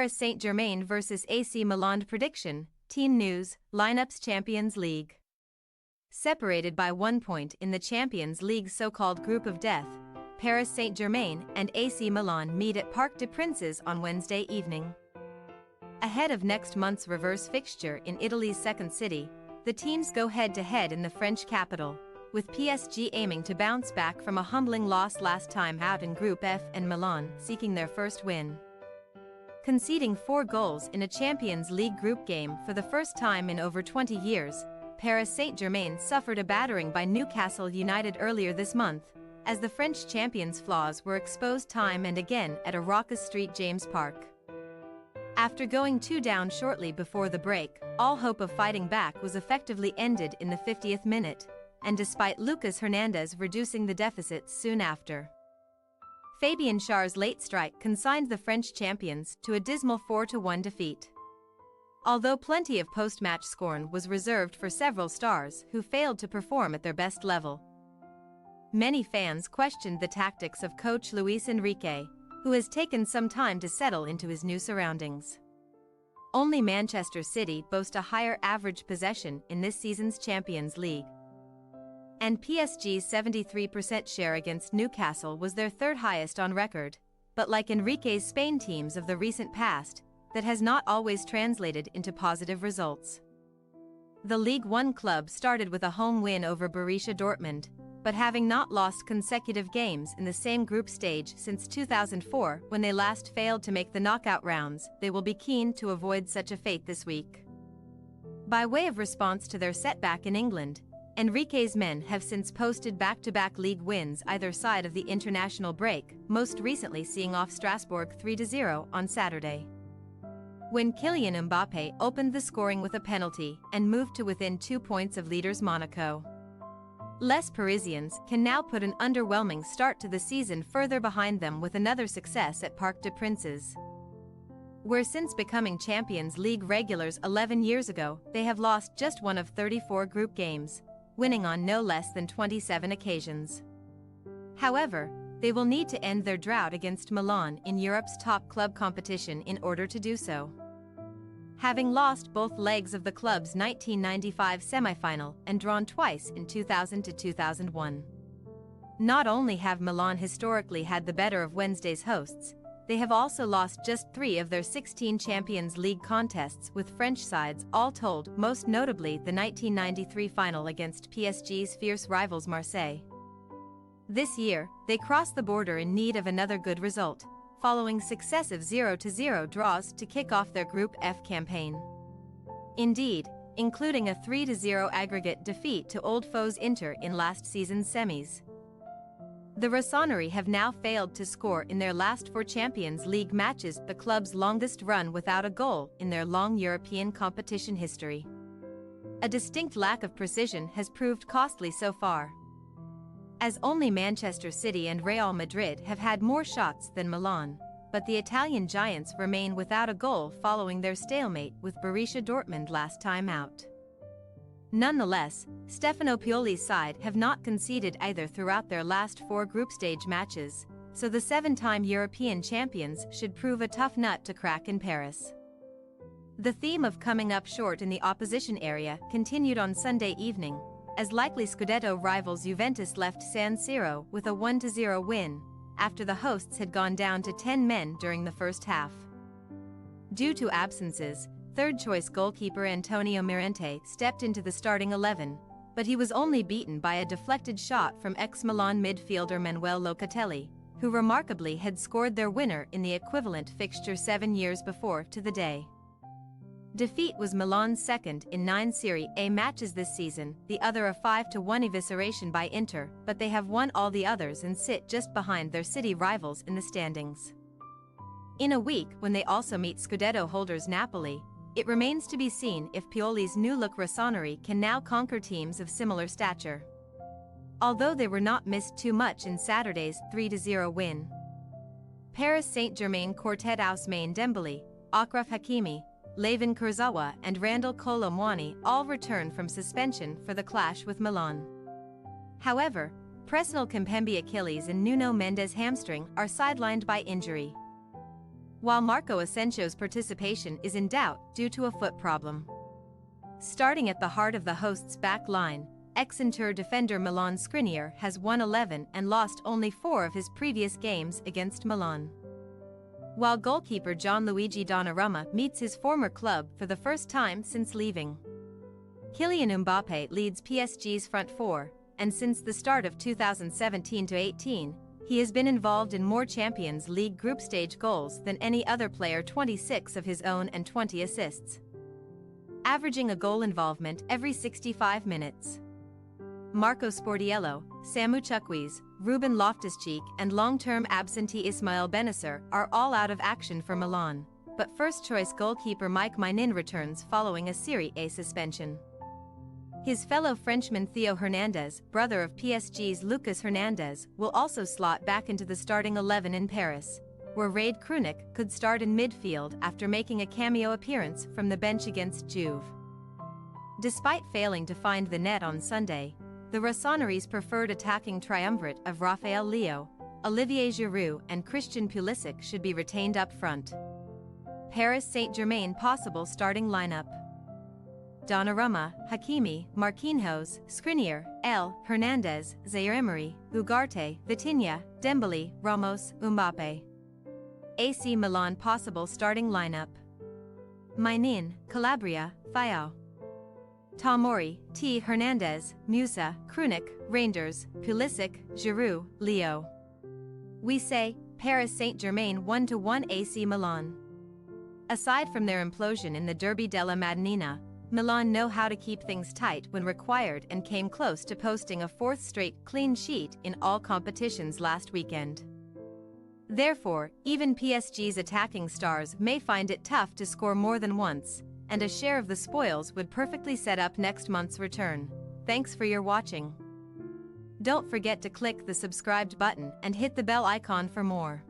Paris Saint-Germain vs AC Milan prediction, team news, lineups Champions League. Separated by 1 point in the Champions League's so-called group of death, Paris Saint-Germain and AC Milan meet at Parc des Princes on Wednesday evening. Ahead of next month's reverse fixture in Italy's second city, the teams go head-to-head in the French capital, with PSG aiming to bounce back from a humbling loss last time out in Group F and Milan seeking their first win. Conceding 4 goals in a Champions League group game for the first time in over 20 years, Paris Saint-Germain suffered a battering by Newcastle United earlier this month, as the French champions' flaws were exposed time and again at a raucous St. James Park. After going 2 down shortly before the break, all hope of fighting back was effectively ended in the 50th minute, and despite Lucas Hernandez reducing the deficit soon after. Fabien Char's late strike consigned the French champions to a dismal 4-1 defeat. Although plenty of post-match scorn was reserved for several stars who failed to perform at their best level. Many fans questioned the tactics of coach Luis Enrique, who has taken some time to settle into his new surroundings. Only Manchester City boast a higher average possession in this season's Champions League. And PSG's 73% share against Newcastle was their third highest on record, but like Enrique's Spain teams of the recent past, that has not always translated into positive results. The Ligue 1 club started with a home win over Borussia Dortmund, but having not lost consecutive games in the same group stage since 2004 when they last failed to make the knockout rounds, they will be keen to avoid such a fate this week. By way of response to their setback in England, Enrique's men have since posted back-to-back league wins either side of the international break, most recently seeing off Strasbourg 3-0 on Saturday. When Kylian Mbappé opened the scoring with a penalty and moved to within 2 points of leaders Monaco. Les Parisians can now put an underwhelming start to the season further behind them with another success at Parc des Princes, where since becoming Champions League regulars 11 years ago, they have lost just one of 34 group games, winning on no less than 27 occasions. However, they will need to end their drought against Milan in Europe's top club competition in order to do so. Having lost both legs of the club's 1995 semi-final and drawn twice in 2000 to 2001. Not only have Milan historically had the better of Wednesday's hosts, they have also lost just 3 of their 16 Champions League contests with French sides all told, most notably the 1993 final against PSG's fierce rivals Marseille. This year, they crossed the border in need of another good result, following successive 0-0 draws to kick off their Group F campaign. Indeed, including a 3-0 aggregate defeat to old foes Inter in last season's semis. The Rossoneri have now failed to score in their last 4 Champions League matches, the club's longest run without a goal in their long European competition history. A distinct lack of precision has proved costly so far, as only Manchester City and Real Madrid have had more shots than Milan, but the Italian giants remain without a goal following their stalemate with Borussia Dortmund last time out. Nonetheless, Stefano Pioli's side have not conceded either throughout their last 4 group stage matches, so the 7-time European champions should prove a tough nut to crack in Paris. The theme of coming up short in the opposition area continued on Sunday evening, as likely Scudetto rivals Juventus left San Siro with a 1-0 win, after the hosts had gone down to 10 men during the first half. Due to absences, third-choice goalkeeper Antonio Mirante stepped into the starting 11, but he was only beaten by a deflected shot from ex-Milan midfielder Manuel Locatelli, who remarkably had scored their winner in the equivalent fixture 7 years before to the day. Defeat was Milan's second in 9 Serie A matches this season, the other a 5-1 evisceration by Inter, but they have won all the others and sit just behind their city rivals in the standings. In a week when they also meet Scudetto holders Napoli, it remains to be seen if Pioli's new-look Rossoneri can now conquer teams of similar stature. Although they were not missed too much in Saturday's 3-0 win. Paris Saint-Germain quartet Ousmane Dembele, Achraf Hakimi, Layvin Kurzawa and Randal Kolo Muani all returned from suspension for the clash with Milan. However, Presnel Kimpembe Achilles and Nuno Mendes hamstring are sidelined by injury. while Marco Asensio's participation is in doubt due to a foot problem. Starting at the heart of the hosts' back line, ex-Inter defender Milan Skriniar has won 11 and lost only 4 of his previous games against Milan. While goalkeeper Gianluigi Donnarumma meets his former club for the first time since leaving. Kylian Mbappé leads PSG's front four, and since the start of 2017-18, he has been involved in more Champions League group stage goals than any other player, 26 of his own and 20 assists, averaging a goal involvement every 65 minutes. Marco Sportiello, Samu Chukwueze, Ruben Loftus-Cheek and long-term absentee Ismail Benacer are all out of action for Milan, but first-choice goalkeeper Mike Maignan returns following a Serie A suspension. His fellow Frenchman Theo Hernandez, brother of PSG's Lucas Hernandez, will also slot back into the starting 11 in Paris, where Rade Krunic could start in midfield after making a cameo appearance from the bench against Juve. Despite failing to find the net on Sunday, the Rossoneri's preferred attacking triumvirate of Rafael Leo, Olivier Giroud and Christian Pulisic should be retained up front. Paris Saint-Germain possible starting lineup: Donnarumma, Hakimi, Marquinhos, Skriniar, Hernandez, Zaire-Emery, Ugarte, Vitinha, Dembele, Ramos, Mbappé. AC Milan possible starting lineup: Maignan, Calabria, Falcao, Tomori, T. Hernandez, Musa, Krunic, Reinders, Pulisic, Giroud, Leo. We say, Paris Saint-Germain 1-1 AC Milan. Aside from their implosion in the Derby della Madonnina, Milan know how to keep things tight when required and came close to posting a 4th straight clean sheet in all competitions last weekend. Therefore, even PSG's attacking stars may find it tough to score more than once, and a share of the spoils would perfectly set up next month's return. Thanks for your watching. Don't forget to click the subscribed button and hit the bell icon for more.